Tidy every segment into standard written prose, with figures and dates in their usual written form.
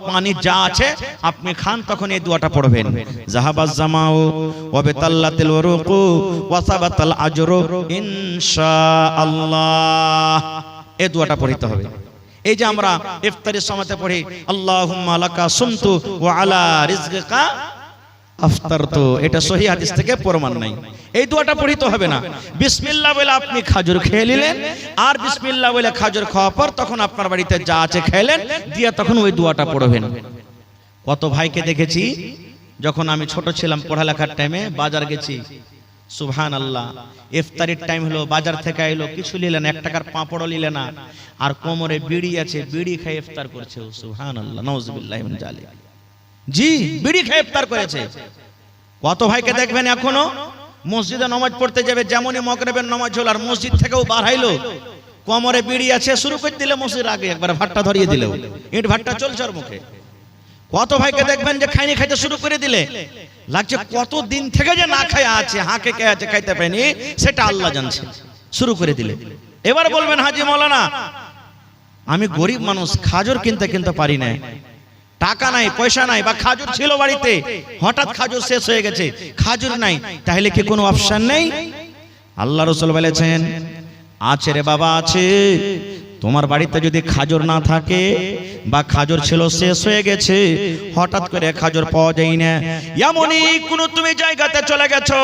পানি যা আছে আপনি খান, তখন এই দোয়াটা পড়বেন, জাহাবাজ জামাউ ওয়া বিতাল্লাতিল ওয়ারুকু ওয়া সাবাতাল আজরু ইনশাআল্লাহ। এই দোয়াটা পড়তে হবে। এই যে আমরা ইফতারের সময়তে পড়ি আল্লাহুম্মা লাকা সুমতু ওয়া আলা রিজকিকা আফতারতু, এটা সহিহ হাদিস থেকে প্রমাণ নাই। এই দোয়াটা পড়িতে হবে না। বিসমিল্লাহ বলে আপনি খাজুর খেয়ে নিলেন, আর বিসমিল্লাহ বলে খাজুর খাওয়ার পর তখন আপনার বাড়িতে যা আছে খেলেন, দিয়ে তখন ওই দোয়াটা পড়বেন। কত ভাইকে দেখেছি, যখন আমি ছোট ছিলাম পড়ালেখার টাইমে বাজার গেছি, সুবহানাল্লাহ, ইফতারির টাইম হলো, বাজার থেকে এলো, কিছু নিলেন, 1 টাকার পাঁপড়ও নিলেন না, আর কোমরে বিড়ি আছে, বিড়ি খেয়ে ইফতার করছে। সুবহানাল্লাহ, নাউযুবিল্লাহি মিন যালিক। জি, বিড়ি খেয়ে ইফতার করেছে। কত ভাইকে দেখবেন এখনো মসজিদে নামাজ পড়তে যাবে, যেমনই মাগরিবের নামাজ হলো আর মসজিদ থেকেও বার হইলো, কোমরে বিড়ি আছে, শুরু করে দিলে মসজিদের আগে একবার ভাট্টা ধরিয়ে দিল, ইট ভাট্টা চলছে ওর মুখে। কত ভাইকে দেখবেন যে খাইনি খাইতে শুরু করে দিলে, লাগছে কত দিন থেকে যে না খায় আছে, হাঁকে কে আছে, খাইতে পায়নি, সেটা আল্লাহ জানছে, শুরু করে দিলে। এবার বলবেন হাজি মাওলানা আমি গরিব মানুষ, খাজুর কিনতে পারি না, টাকা নাই, পয়সা নাই, বা খাজুর ছিল বাড়িতে, হঠাৎ খাজুর শেষ হয়ে গেছে, খাজুর নাই, তাহলে কি কোনো অপশন নেই? আল্লাহ রাসূল বলেছেন আছে রে বাবা, আছে। তোমার বাড়িতে যদি খাজুর না থাকে বা খাজুর ছিল শেষ হয়ে গেছে, হঠাৎ করে খাজুর পাওয়া যায় না, এমনই কোন তুমি জায়গাতে চলে গেছো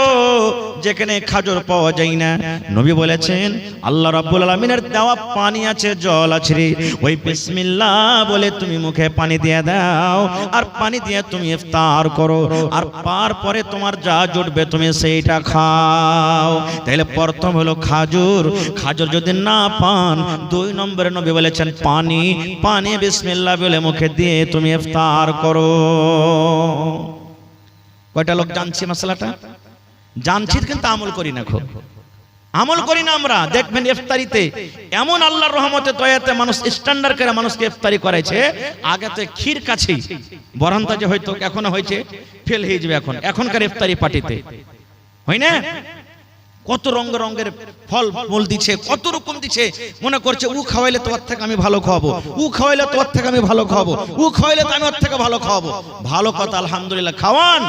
যেখানে খাজুর পাওয়া যায় না, নবী বলেছেন আল্লাহ রাব্বুল আলামিনের দেওয়া পানি আছে, জল আছে রে, ওই বিসমিল্লাহ বলে তুমি মুখে পানি দিয়ে দাও, আর পানি দিয়ে তুমি ইফতার করো, আর পার পরে তোমার যা জুটবে তুমি সেইটা খাও। তাহলে প্রথম হলো খাজুর, খাজুর যদি না পান, 2 নম্বরে নবী বলেছেন পানি, পানি বিসমিল্লাহ বলে মুখে দিয়ে তুমি ইফতার করো। কয়টা লোক জানছি মশলাটা? জানছি কিন্তু আমল করি না, খুব আমল করি না আমরা। দেখবেন ইফতারিতে এমন আল্লাহর রহমতে দয়াতে মানুষ স্ট্যান্ডার্ড করে মানুষকে ইফতারি করাইছে, আগে তো ক্ষীর কাছেই বরন্তা যে হয়তো এখনো হয়েছে, ফেল হয়ে যাবে এখনকার ইফতারি পার্টিতে, হয় না? কত রঙের ফল মূল দিচ্ছে, কত রকম দিচ্ছে, মনে করছে ও খাওয়াইলে তোর থেকে আমি ভালো খাওয়াবো, ও খাওয়াইলে তোর থেকে আমি ভালো খাওয়াবো, ও খাওয়াইলে তো আমি ওর থেকে ভালো খাওয়াবো। ভালো কথা, আলহামদুলিল্লাহ, খাওয়ান,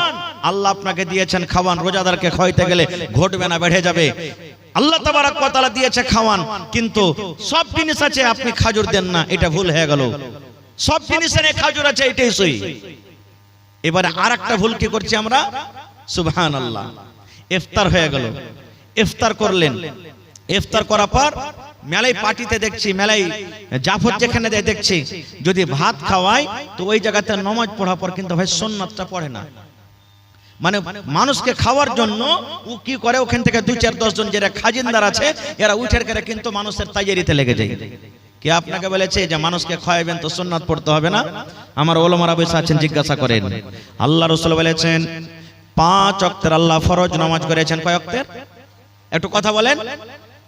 আল্লাহ আপনাকে দিয়েছেন, খাওয়ান। রোজাদারকে খাওয়াইতে গেলে ঘটবে না, বেড়ে যাবে। আল্লাহ তাবারাক ওয়া তাআলা দিয়েছে, খাওয়ান। কিন্তু সব জিনিস আছে, আপনি খাজুর দেন না, এটা ভুল হয়ে গেল। সব জিনিসের খাজুর আছে, এটাই সহি। এবারে আরেকটা ভুল কি করছি আমরা, সুবহানাল্লাহ, ইফতার হয়ে গেল, ইফতার করলেন, ইফতার করার পর মেলাই পার্টিতে দেখছি, মেলাই জাফর যেখানে দেখছি, যদি ভাত খাওয়ায় তো ওই জায়গাতে নামাজ পড়ার পর কিন্তু ভাই সুন্নাতটা পড়ে না। মানে মানুষকে খাওয়ার জন্য ও কি করে, ওখান থেকে 2-4-10 জন যারা খাজিনদার আছে এরা উঠের করে কিন্তু মানুষের তাইয়ারিতে লেগে যায়। কে আপনাকে বলেছে যে মানুষকে খাওয়াবেন তো সুন্নাত পড়তে হবে না? আমার ওলামারা বসে আছেন, জিজ্ঞাসা করেন। আল্লাহ রাসূল বলেছেন 5 ওয়াক্তের আল্লাহ ফরজ নামাজ করেছেন। কয় ওয়াক্তের? একটু কথা বলেন।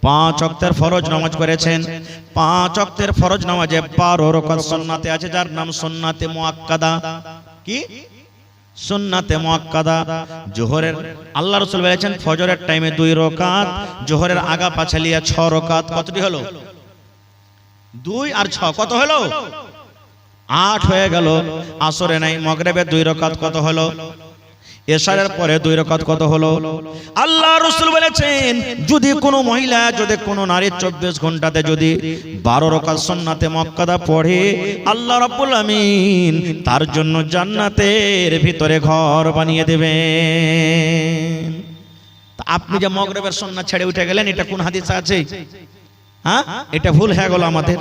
5 ওয়াক্তের ফরজ নামাজ করেছেন। 5 ওয়াক্তের ফরজ নামাজে 12 রাকাত সুন্নাতে আছে, যার নাম সুন্নাতে মুআক্কাদা। কি সুন্নাতে মুআক্কাদা? জোহরের আল্লাহ রাসূল বলেছেন ফজরের টাইমে 2 রাকাত, জোহরের আগা পাছালিয়া 6 রাকাত। কতটি হলো? 2 আর 6 কত হলো? 8 হয়ে গেল। আসরে নাই, মাগরিবে 2 রাকাত কত হলো? এশারের পরে 2 রাকাত কত হলো? আল্লাহ রাসূল বলেছেন যদি কোনো মহিলা, যদি কোনো নারী 24 ঘন্টাতে যদি 12 রাকাত সুন্নাতে মুআক্কাদা পড়ে, আল্লাহ রাব্বুল আমিন তার জন্য জান্নাতের ভিতরে ঘর বানিয়ে দেবেন। তা আপনি যে মাগরিবের সুন্নাত ছেড়ে উঠে গেলেন, এটা কোন হাদিসে আছে? হ্যাঁ, এটা ভুল হয়ে গেল আমাদের।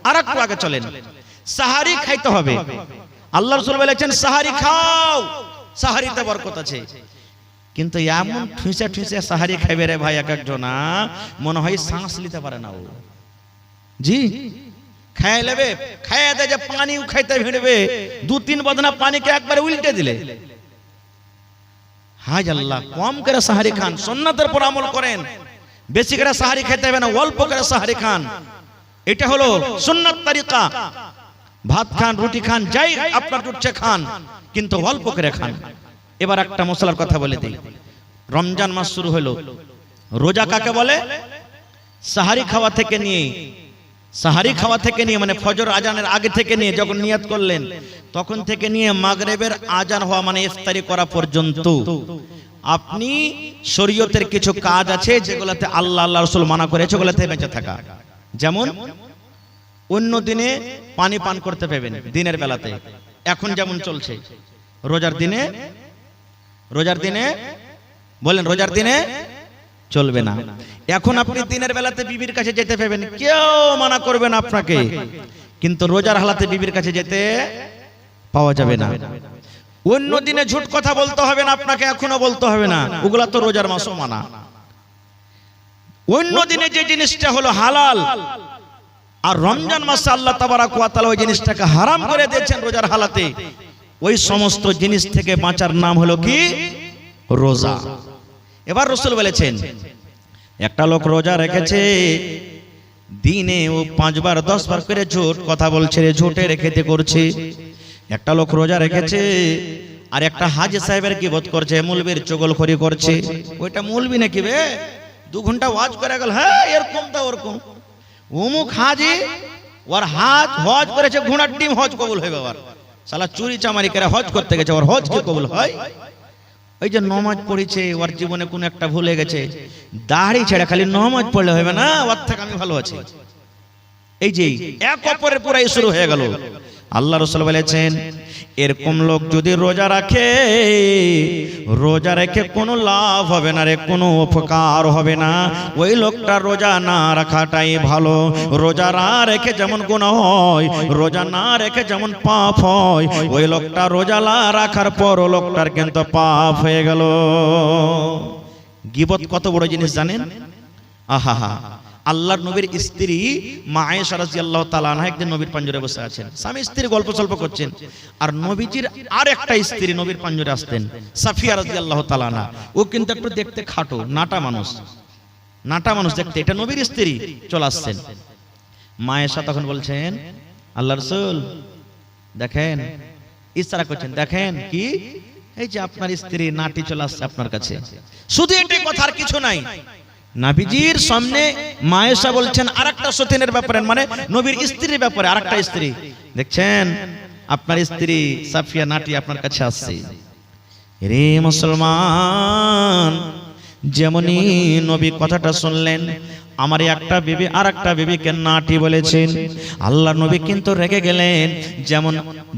আরেকটু আগে চলেন। সাহারি খাইতে হবে। আল্লাহ রাসূল বলেছেন সাহারি খাও, সাহারিতে বরকত আছে। কিন্তু এমন ঠুসে ঠুসে সাহারি খাইবে রে ভাই, এক একজন মনে হয় শ্বাস নিতে পারে না। ও জি খায় লেবে, খায় দে যে পানি খাইতে ভিড়বে, 2-3 বদনা পানিকে একবারে উল্টে দিলে। হায় আল্লাহ, কম করে সাহারি খান, সুন্নাতের উপর আমল করেন। বেশি করে সাহারি খেতে হবে না, অল্প করে সাহারি খান। এটা হলো সুন্নাত তরিকা। ভাত খান, রুটি খান, যাই আপনার জুটছে খান, কিন্তু অল্প করে খান। এবার একটা মশলার কথা বলে দেই। রমজান মাস শুরু হলো, রোজা কাকে বলে? সাহারি খাওয়া থেকে নিয়ে সাহারি খাওয়া থেকে নিয়ে মানে ফজর আজানের আগে থেকে নিয়ে যখন নিয়াত করলেন তখন থেকে নিয়ে মাগরিবের আজান হওয়া মানে ইফতারি করা পর্যন্ত আপনি শরীয়তের কিছু কাজ আছে যেগুলোতে আল্লাহ আল্লাহ রাসূল মানা করেছে, ওগুলোতে বেঁচে থাকা। যেমন অন্য দিনে পানি পান করতে পাবেন দিনের বেলাতে, এখন যেমন চলছে রোজার দিনে বলেন রোজার দিনে চলবে না। এখন আপনি দিনের বেলাতে বিবির কাছে যেতে পাবেন, কেউ মানা করবে না আপনাকে, কিন্তু রোজার হালাতে বিবির কাছে যেতে পাওয়া যাবে না। অন্য দিনে ঝুট কথা বলতে হবে না আপনাকে, এখনো বলতে হবে না, ওগুলা তো রোজার মাসও মানা। অন্য দিনে যে জিনিসটা হলো হালাল আর রমজান মাসে আল্লাহ তাবারাক ওয়া তাআলা ওই জিনিসটাকে হারাম করে দিয়েছেন রোজার হালাতে, ওই সমস্ত জিনিস থেকে বাঁচার নাম হলো কি? রোজা। এবার রাসূল বলেছেন একটা লোক রোজা রেখেছে, দিনে ও 5 বার 10 বার করে ঝুট কথা বলছে, ঝুটে রেখেতে করছে। একটা লোক রোজা রেখেছে আর একটা হাজী সাহেবের গীবত করছে, মৌলবীর চগলখড়ি করছে। ওইটা মৌলবী নাকি বে, 2 ঘন্টা ওয়াজ করে গেল, হ্যাঁ এরকম তা ওরকম। অমুক হাজী ওর হজ করেছে, ঘোড়ার ডিম হজ কবুল হয়ে বাবার শালা চুরি চামারি করে হজ করতে গেছে, ওর হজ কি কবুল হয়? ওই যে নমাজ পড়েছে, ওর জীবনে কোন একটা ভুলে গেছে, দাড়ি ছেড়ে খালি নমাজ পড়লে হবে না, ওর থেকে আমি ভালো আছি। এই যে এক অপরের পুরাই শুরু হয়ে গেল। আল্লাহ রাসূল বলেছেন এরকম লোক যদি রোজা রাখে, রোজা রেখে কোনো লাভ হবে না রে, কোনো উপকার হবে না, ওই লোকটা রোজা না রাখাটাই ভালো। রোজা না রেখে যেমন গুনাহ হয়, রোজা না রেখে যেমন পাপ হয়, ওই লোকটা রোজা না রাখার পর ও লোকটার কিন্তু পাপ হয়ে গেল। গীবত কত বড় জিনিস জানেন? আহা, আল্লাহর নবীর স্ত্রী মা আয়েশা রাদিয়াল্লাহু তাআলা আনহা একদিন নবীর পাঞ্জরে বসে আছেন, স্বামী স্ত্রী গল্প সল্প করছেন, আর নবীজির আর একটা স্ত্রী নবীর পাঞ্জরে আসতেন, সাফিয়া রাদিয়াল্লাহু তাআলা আনহা। ও কিন্তু একটু দেখতে খাটো, নাটা মানুষ দেখতে, এটা নবীর স্ত্রী চলে আসছেন। মা আয়েশা তখন বলছেন আল্লাহর রাসূল দেখেন, ইশারা করছেন, দেখেন কি এই যে আপনার স্ত্রী নাটি চলে আসছে আপনার কাছে। শুধু এটাই কথা, আর কিছু নাই। নবীজির সামনে মা আয়েশা বলছেন আরেকটা সতীনের ব্যাপারে, মানে নবীর স্ত্রীর ব্যাপারে, আরেকটা স্ত্রী, দেখছেন আপনার স্ত্রী সাফিয়া নাটি আপনার কাছে আসছে। রে মুসলমান, যেমনই নবী কথাটা শুনলেন, আমার একটা বিবি আর একটা বিবিকে নাটি বলেছেন, আল্লাহ নবী কিন্তু রেগে গেলেন। যেমন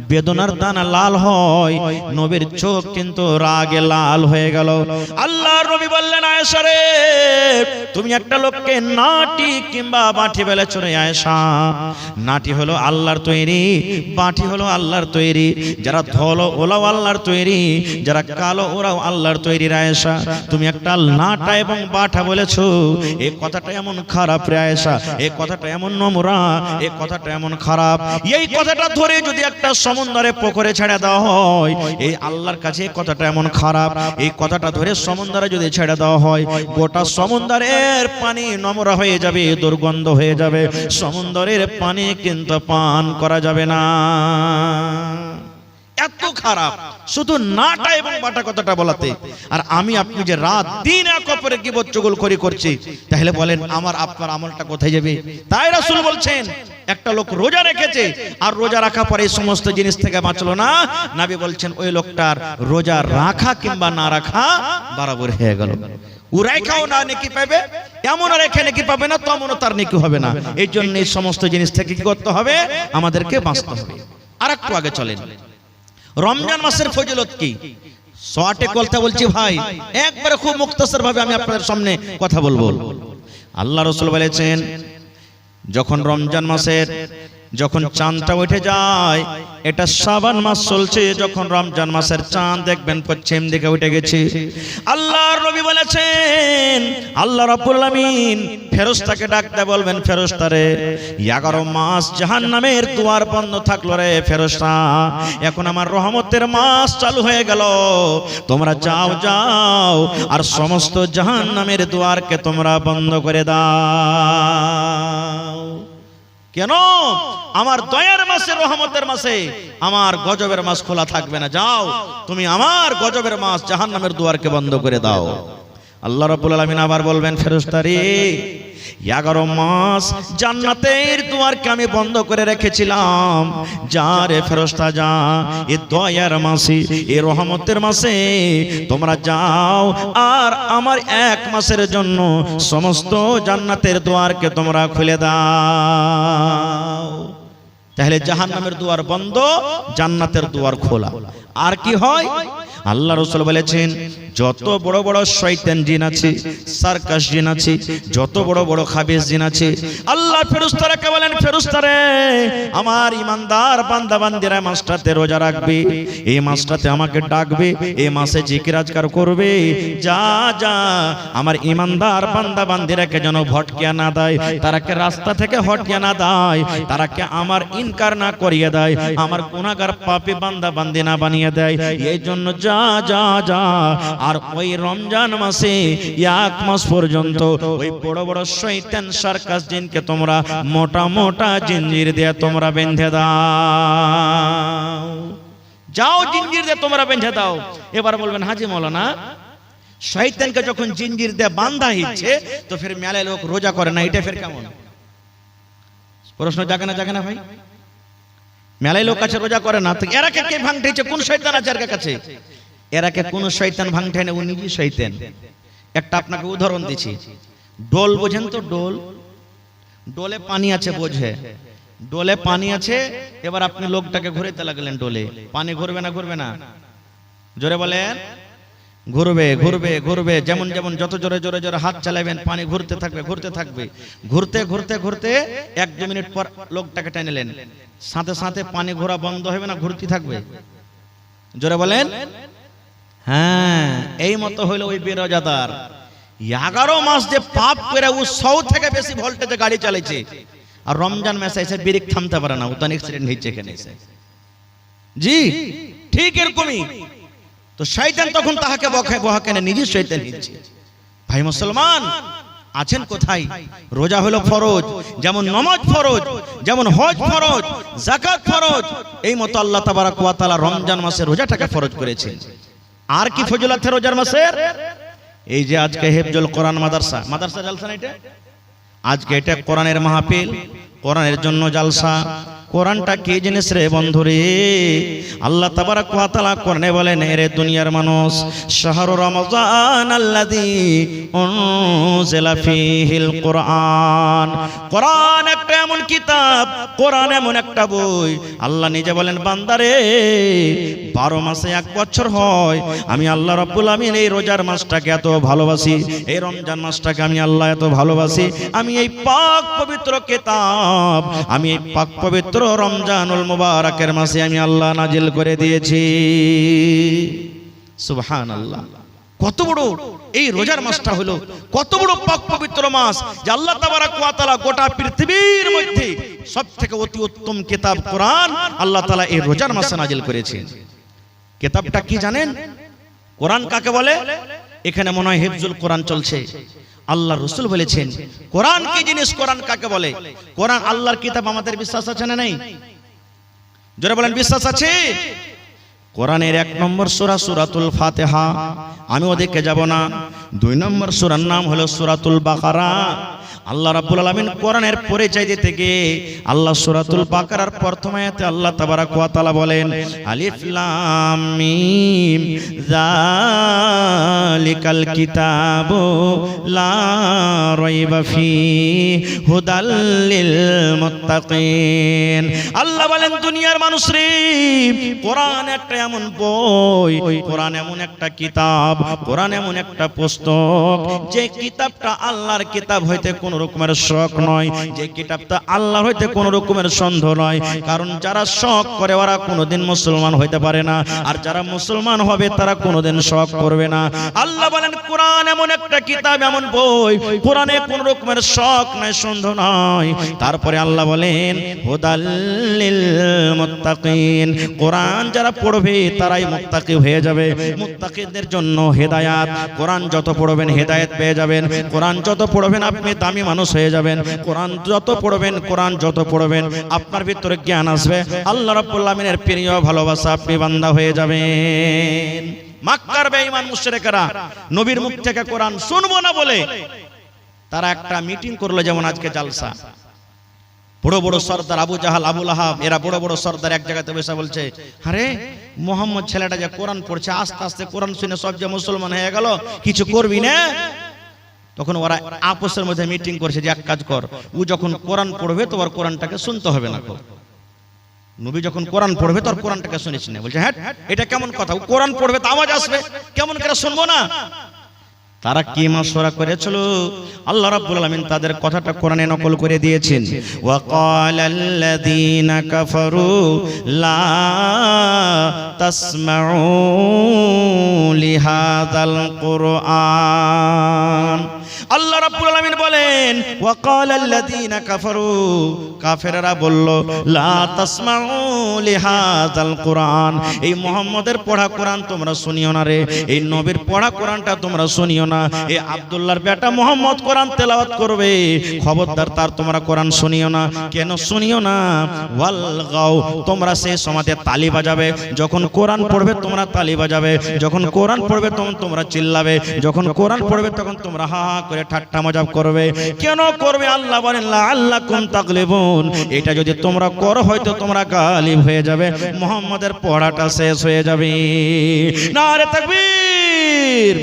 বেদনার দানা লাল হয়, নবীর চোখ কিন্তু রাগে লাল হয়ে গেল। আল্লাহ নবী বললেন আয়েশা রে, তুমি একটা লোককে নাটি কিংবা বাটি বলেছ রে আয়েশা। নাটি হলো আল্লাহর তৈরি, বাটি হলো আল্লাহর তৈরি। যারা ধলো ওরাও আল্লাহর তৈরি, যারা কালো ওরাও আল্লাহর তৈরি। আয়েশা তুমি একটা নাটা এবং বাটা বলেছো, এই কথাটা এমন খারাপ রে আয়েশা, এই কথাটা এমন নোংরা, এই কথাটা এমন খারাপ। এই কথাটা ধরে যদি একটা সমুদ্রে পুকুরে ছেড়ে দেওয়া হয়, এই আল্লাহর কাছে এই কথাটা এমন খারাপ। এই কথাটা ধরে সমুদ্রে যদি ছেড়ে দেওয়া হয়, গোটা সমুদ্রের পানি নোংরা হয়ে যাবে, দুর্গন্ধ হয়ে যাবে, সমুদ্রের পানি কিন্তু পান করা যাবে না। এত খারাপ শুধু নাটা এবং বাটা কথাটা বলাতে। আর আমি আপনি যে রাত দিন এক অপরের গীবত চুগলখড়ি করছি, তাহলে বলেন আমার আপনার আমলটা কোথায় যাবে? তাই রাসূল বলছেন একটা লোক রোজা রেখেছে আর রোজা রাখা পরে এই সমস্ত জিনিস থেকে বাঁচলো না, নবী বলছেন ওই লোকটার রোজা রাখা কিংবা না রাখা বরাবর হয়ে গেল। ও রেখাও না নেকি পাবে, এমন রেখে নেকি পাবে না, তেমনও তার নেকি হবে না। এই জন্য এই সমস্ত জিনিস থেকে কি করতে হবে? আমাদেরকে বাঁচতে হবে। আর একটু আগে চলেন, রমজান মাসের ফজিলত কি? শর্টে কথা বলছি ভাই, একবারে খুব মুক্তাসর ভাবে আমি আপনাদের সামনে কথা বলবো। আল্লাহ রাসূল বলেছেন যখন রমজান মাসের যখন চাঁদটা উঠে যায়, এটা শাবান মাস চলছে, যখন রমজান মাসের চাঁদ দেখবেন পশ্চিম দিকে উঠে গেছে, আল্লাহর নবী বলেছেন আল্লাহ রাব্বুল আমিন ফেরেশতাকে ডাকতে বলবেন, ফেরেশতারে 11 মাস জাহান্নামের দুয়ার বন্ধ থাকলো রে ফেরেশতা, এখন আমার রহমতের মাস চালু হয়ে গেল, তোমরা যাও যাও আর সমস্ত জাহান্নামের দুয়ারকে তোমরা বন্ধ করে দাও। কেন? আমার দয়ার মাসে, রহমতের মাসে আমার গজবের মাস খোলা থাকবে না। যাও তুমি আমার গজবের মাস জাহান্নামের দুয়ারকে বন্ধ করে দাও। আল্লাহ রাব্বুল আলামিন আবার বলবেন ফেরেশতারে 11 মাস জান্নাতের দুয়ারকে আমি বন্ধ করে রেখেছিলাম, যা রে ফেরেশতা যা, এই দয়ার মাসে, এই রহমতের মাসে তোমরা যাও আর আমার 1 মাসের জন্য সমস্ত জান্নাতের দুয়ারকে তোমরা খুলে দাও। তাহলে জাহান্নামের দুয়ার বন্ধ, জান্নাতের দুয়ার খোলা। আর কি হয়? আল্লাহ রাসূল বলেছেন যত বড় বড় শয়তান জিন আছে, সার্কাস জিন আছে, যত বড় বড় খাবিস জিন আছে, আল্লাহ ফেরেশতাকে বলেন ফেরেশতারে আমার ইমানদার বান্দা বান্দিরা মাসটাতে রোজা রাখবে, এই মাসটাতে আমাকে ডাকবে, এই মাসে জিকির আজকার করবে, যা যা আমার ইমানদার বান্দা বান্দিরাকে যেন ভটকিয়া না দেয়, তারাকে রাস্তা থেকে হটিয়ে না দেয়, তারাকে আমার ইনকার না করিয়ে দেয়, আমার গুনাহগার পাপী বান্দা বান্দি না বানিয়ে দেয়। এই জন্য যা যা যা। আর ওই রমজান মাসে 1 মাস পর্যন্ত ওই বড় বড় শয়তান সার্কাস জিনকে তোমরা মোটা মোটা জিঞ্জির দিয়ে তোমরা বেঁধে দাও। যাও জিঞ্জির দিয়ে তোমরা বেঁধে দাও। এবার বলবেন হাজি মাওলানা শয়তানকে যখন জিঞ্জির দিয়ে বাঁধা হচ্ছে তো ফের মেলায় লোক রোজা করে না, এটা ফের কেমন? প্রশ্ন জাগে না ভাই? মেলায় লোক আছে রোজা করে না, তো এরাকে কে ভাঙতেছে? কোন শয়তান আছে এর কাছে? এরাকে কোন শয়তান ভাঙতে না, ও নিজে শয়তান। একটা আপনাকে উদাহরণ দিচ্ছি। ডোল বোঝেন তো? ডোল, ডোলে পানি আছে, বোঝে? ডোলে পানি আছে, এবার আপনি লোকটাকে ঘুরাইতে লাগলেন ডোলে, পানি ঘুরবে না? ঘুরবে না? জোরে বলেন। ঘুরবে ঘুরবে ঘুরবে। যেমন যেমন যত জোরে জোরে জোরে হাত চালাবেন পানি ঘুরতে থাকবে ঘুরতে থাকবে। ঘুরতে ঘুরতে ঘুরতে 1-2 মিনিট পর লোকটাকে টেনেলেন, সাথে সাথে পানি ঘোরা বন্ধ হবে না? ঘুরতে থাকবে? জোরে বলেন। হ্যাঁ, এই মতো হইলো ওই বেরোজাদার। 11 মাস যে পাপ করে ও 100 থেকে বেশি ভোল্টেজে গাড়ি চালাইছে, আর রমজান মাসে এসে ব্রেক থামতে পারে না, উতান অ্যাক্সিডেন্ট হয়েছে এখানে এসে। জি ঠিক এরকমই। তো শয়তান তখন তাহাকে বহাকে না, নিজে শয়তান হচ্ছে। ভাই মুসলমান আছেন কোথায়? রোজা হলো ফরজ, যেমন নামাজ ফরজ, যেমন হজ ফরজ, যাকাত ফরজ, এই মতো আল্লাহ তাবারক ওয়া তাআলা রমজান মাসে রোজাটাকে ফরজ করেছেন। আর কি ফজিলত রোজার মাসের? এই যে আজকে হিফজুল কোরআন মাদ্রাসা জালসা না, এটা আজকে এটা কোরআনের মাহফিল, কোরআনের জন্য জালসা। কোরআনটা কি জিনিস রে বন্ধুরে? আল্লাহ তাবারক ওয়া তাআলা কোরআনে বলেন, রে দুনিয়ার মানুষ, শাহরু রমজান আল্লাযী উনজিলা ফীহিল কোরআন। কোরআন একটা এমন কিতাব, কোরআন এমন একটা বই। আল্লাহ নিজে বলেন, বান্দারে 12 মাসে 1 বছর হয়, আমি আল্লাহ রাব্বুল আমিন এই রোজার মাসটাকে এত ভালোবাসি, এই রমজান মাসটাকে আমি আল্লাহ এত ভালোবাসি, আমি এই পাক পবিত্র কিতাব, আমি এই পাক পবিত্র রমজানুল মুবারকের মাসে আমি আল্লাহ নাজিল করে দিয়েছি। সুবহানাল্লাহ। কত বড় এই রোজার মাসটা হলো, কত বড় পাক পবিত্র মাস যে আল্লাহ তাবারক ওয়া তাআলা গোটা পৃথিবীর মধ্যে সবথেকে অতি উত্তম কিতাব কোরআন আল্লাহ তাআলা এই রোজার মাসে নাজিল করেছেন। কিতাবটা কি জানেন? কোরআন কাকে বলে? এখানে মনে হয় হিফজুল কোরআন চলছে। আল্লাহ রাসূল বলেছেন কোরআন কি জিনিস, কোরআন কাকে বলে? কোরআন আল্লাহর কিতাব। আমাদের বিশ্বাস আছে না নেই? জোরে বলেন, বিশ্বাস আছে? কোরআনের 1 নম্বর সূরা সূরাতুল ফাতিহা, আমি ওদিকে যাব না। 2 নম্বর সূরার নাম হলো সূরাতুল বাকারা। আল্লাহ রাব্বুল আলামিন কোরআনের পরিচয় দিতে গিয়ে আল্লাহ সূরাতুল বাকারার প্রথম আয়াতে আল্লাহ তাবারক ওয়া তাআলা বলেন, আলিফ লাম মিম যালিকাল কিতাবু লা রাইবা ফীহি হুদাল লিল মুত্তাকিন। আল্লাহ বলেন, দুনিয়ার মানুষ রে, কোরআন একটা এমন বই, কোরআন এমন একটা কিতাব, কোরআন এমন একটা পুস্তক, যে কিতাবটা আল্লাহর কিতাব হইতে কোন রকমের শক নয়, যে কিতাবটা আল্লাহর হইতে কোন রকমের সন্দেহ নয়। কারণ যারা শক করে ওরা কোনোদিন মুসলমান হইতে পারে না, আর যারা মুসলমান হবে তারা কোনোদিন শক করবে না। আল্লাহ বলেন কোরআন এমন একটা কিতাব, এমন বই, কোরআনে কোন রকমের শক নাই, সন্দেহ নাই। তারপরে আল্লাহ বলেন হুদাল লিল মুত্তাকিন, কোরআন যারা পড়বে তারাই মুত্তাকি হয়ে যাবে। মুত্তাকিদের জন্য হেদায়েত, কোরআন যত পড়বেন হেদায়েত পেয়ে যাবেন। কোরআন যত পড়বেন আপনি দামি মানুষ হয়ে যাবেন। কোরআন যত পড়বেন, কোরআন যত পড়বেন আপনার ভিতরে জ্ঞান আসবে, আল্লাহ রাব্বুল আমিনের প্রিয় ভালোবাসা আপনি বান্দা হয়ে যাবেন। মক্কার বেঈমান মুশরিকরা নবীর মুখ থেকে কোরআন শুনবো না বলে তারা একটা মিটিং করলো, যেমন আজকে জালসা। বড় বড় সর্দার আবু জাহাল, আবু লাহাব, এরা বড় বড় সর্দার এক জায়গাতে বসে বলছে, আরে মোহাম্মদ ছেলেটা যে কোরআন পড়ছে, আস্তে আস্তে কোরআন শুনে সব যে মুসলমান হয়ে গেল, কিছু করবি না? তখন ওরা আপসের মধ্যে মিটিং করছে যে এক কাজ কর, ও যখন কোরআন পড়বে তো ওর কোরআনটাকে শুনতে হবে না। নবী যখন কোরআন পড়বে তোর কোরআনটাকে শুনিস না। বলছে হ্যাঁ, এটা কেমন কথা? ও কোরআন পড়বে তো আওয়াজ আসবে, কেমন করে শুনবো না? তারা কি মাশওয়ারা করেছিল, আল্লাহ রাব্বুল আলামিন তাদের কথাটা কোরআনে নকল করে দিয়েছেন। ওয়া ক্বালাল্লাযীনা কাফারু লা তাসমাউ লিহাযাল কুরআন। আল্লাহ রাব্বুল আলামিন বলেন, ওয়া ক্বালাল্লাযীনা কাফারু, কাফেররা বলল, লা তাসমাউ লিহাযাল কুরআন, এই মুহাম্মাদের পড়া কোরআন তোমরা শুনিও না রে, এই নবীর পড়া কোরআনটা তোমরা শুনিও না। এই আব্দুল্লাহর বেটা মুহাম্মদ কোরআন তেলাওয়াত করবে, খবরদার তার তোমরা কোরআন শুনিও না। কেন শুনিও না? ওয়ালগাও, তোমরা সেই সময়তে তালি বাজাবে, যখন কোরআন পড়বে তোমরা তালি বাজাবে, যখন কোরআন পড়বে তখন তোমরা চিল্লাবে, যখন কোরআন পড়বে তখন তোমরা হা হা করে ঠাট্টা মজাক করবে। কেন করবে? আল্লাহ বলেন লাআল্লাকুম তাগলিবুন, এটা যদি তোমরা করো হয়তো তোমরা গালিব হয়ে যাবে, মুহাম্মাদের পড়াটা শেষ হয়ে যাবে। নারে তাকবীর।